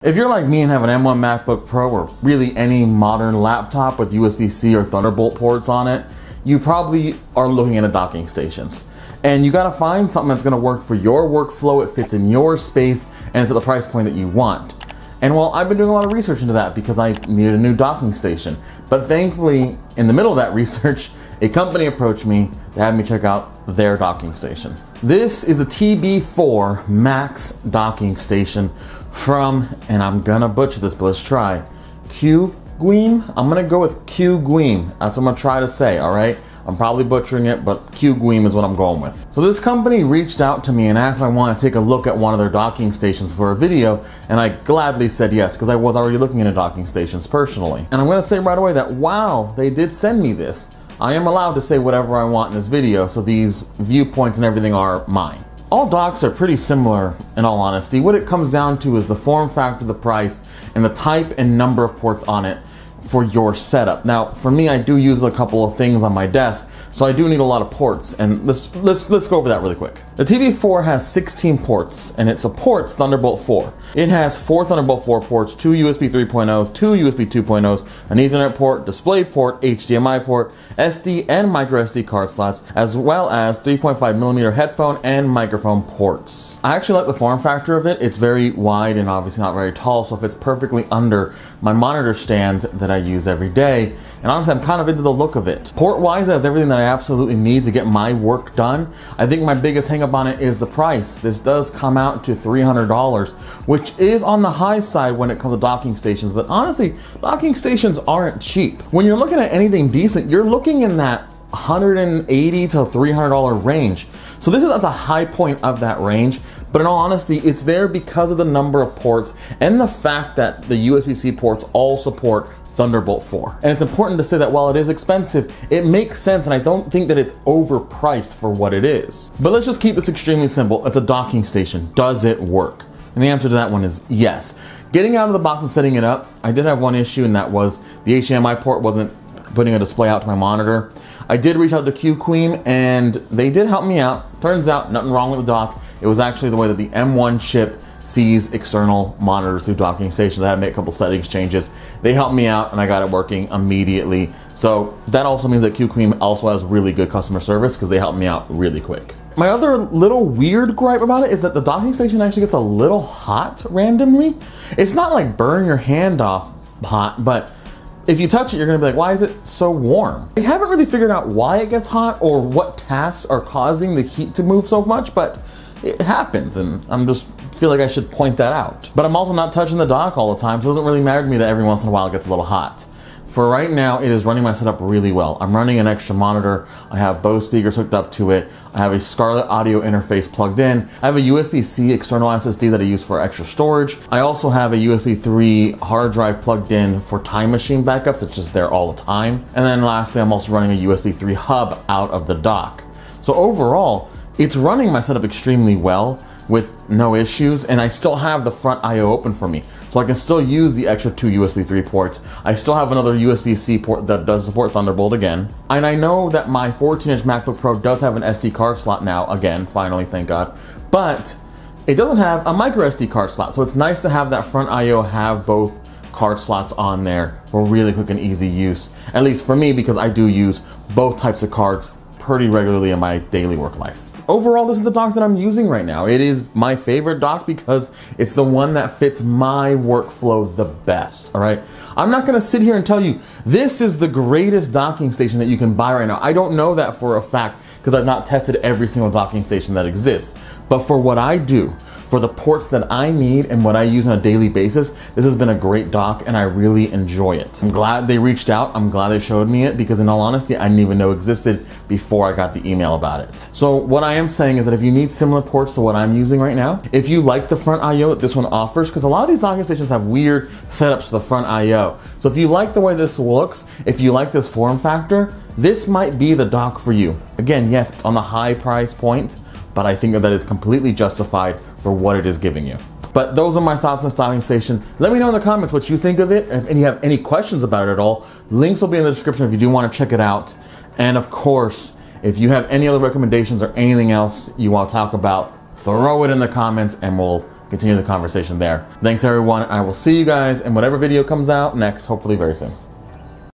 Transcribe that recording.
If you're like me and have an M1 MacBook Pro or really any modern laptop with USB-C or Thunderbolt ports on it, you probably are looking at docking stations. And you gotta find something that's gonna work for your workflow, it fits in your space, and it's at the price point that you want. And well, I've been doing a lot of research into that because I needed a new docking station. But thankfully, in the middle of that research, a company approached me to have me check out their docking station. This is a TB4 Max docking station from, and I'm gonna butcher this, but let's try, QGeeM? I'm gonna go with QGeeM. That's what I'm gonna try to say, all right? I'm probably butchering it, but QGeeM is what I'm going with. So this company reached out to me and asked if I want to take a look at one of their docking stations for a video, and I gladly said yes, because I was already looking into docking stations personally. And I'm gonna say right away that while they did send me this, I am allowed to say whatever I want in this video, so these viewpoints and everything are mine. All docks are pretty similar, in all honesty. What it comes down to is the form factor, the price, and the type and number of ports on it for your setup. Now, for me, I do use a couple of things on my desk, so I do need a lot of ports, and let's go over that really quick. The TV4 has 16 ports, and it supports Thunderbolt 4. It has 4 Thunderbolt 4 ports, 2 USB 3.0, 2 USB 2.0s, an Ethernet port, display port, HDMI port, SD and micro SD card slots, as well as 3.5mm headphone and microphone ports. I actually like the form factor of it. It's very wide and obviously not very tall, so it fits perfectly under my monitor stand that I use every day. And honestly, I'm kind of into the look of it. Port-wise, it has everything that I absolutely need to get my work done. I think my biggest hang up on it is the price. This does come out to $300, which is on the high side when it comes to docking stations. But honestly, docking stations aren't cheap. When you're looking at anything decent, you're looking in that $180 to $300 range. So this is at the high point of that range. But in all honesty, it's there because of the number of ports and the fact that the USB-C ports all support Thunderbolt 4. And it's important to say that while it is expensive, it makes sense, and I don't think that it's overpriced for what it is. But let's just keep this extremely simple. It's a docking station. Does it work? And the answer to that one is yes. Getting out of the box and setting it up, I did have one issue, and that was the HDMI port wasn't putting a display out to my monitor. I did reach out to QGeeM, and they did help me out. Turns out, nothing wrong with the dock. It was actually the way that the M1 chip sees external monitors through docking stations. I had to make a couple settings changes. They helped me out and I got it working immediately. So that also means that QGeeM also has really good customer service because they helped me out really quick. My other little weird gripe about it is that the docking station actually gets a little hot randomly. It's not like burn your hand off hot, but if you touch it, you're gonna be like, why is it so warm? I haven't really figured out why it gets hot or what tasks are causing the heat to move so much, but it happens, and I'm just feel like I should point that out. But I'm also not touching the dock all the time, so it doesn't really matter to me that every once in a while it gets a little hot. For right now, it is running my setup really well. I'm running an extra monitor. I have Bose speakers hooked up to it. I have a Scarlett audio interface plugged in. I have a USB-C external SSD that I use for extra storage. I also have a USB 3 hard drive plugged in for Time Machine backups. It's just there all the time. And then lastly, I'm also running a USB 3 hub out of the dock. So overall, it's running my setup extremely well with no issues, and I still have the front I/O open for me. So I can still use the extra 2 USB 3 ports. I still have another USB-C port that does support Thunderbolt again. And I know that my 14-inch MacBook Pro does have an SD card slot now, again, finally, thank God. But it doesn't have a micro SD card slot, so it's nice to have that front I/O have both card slots on there for really quick and easy use. At least for me, because I do use both types of cards pretty regularly in my daily work life. Overall, this is the dock that I'm using right now. It is my favorite dock because it's the one that fits my workflow the best, all right? I'm not gonna sit here and tell you, this is the greatest docking station that you can buy right now. I don't know that for a fact because I've not tested every single docking station that exists. But for what I do, for the ports that I need and what I use on a daily basis, this has been a great dock and I really enjoy it. I'm glad they reached out. I'm glad they showed me it because in all honesty, I didn't even know it existed before I got the email about it. So what I am saying is that if you need similar ports to what I'm using right now, if you like the front I/O that this one offers, because a lot of these docking stations have weird setups for the front I/O. So if you like the way this looks, if you like this form factor, this might be the dock for you. Again, yes, it's on the high price point, but I think that is completely justified for what it is giving you. But those are my thoughts on this docking station. Let me know in the comments what you think of it, and you have any questions about it at all. Links will be in the description if you do want to check it out. And of course, if you have any other recommendations or anything else you want to talk about, throw it in the comments and we'll continue the conversation there. Thanks everyone. I will see you guys in whatever video comes out next, hopefully very soon.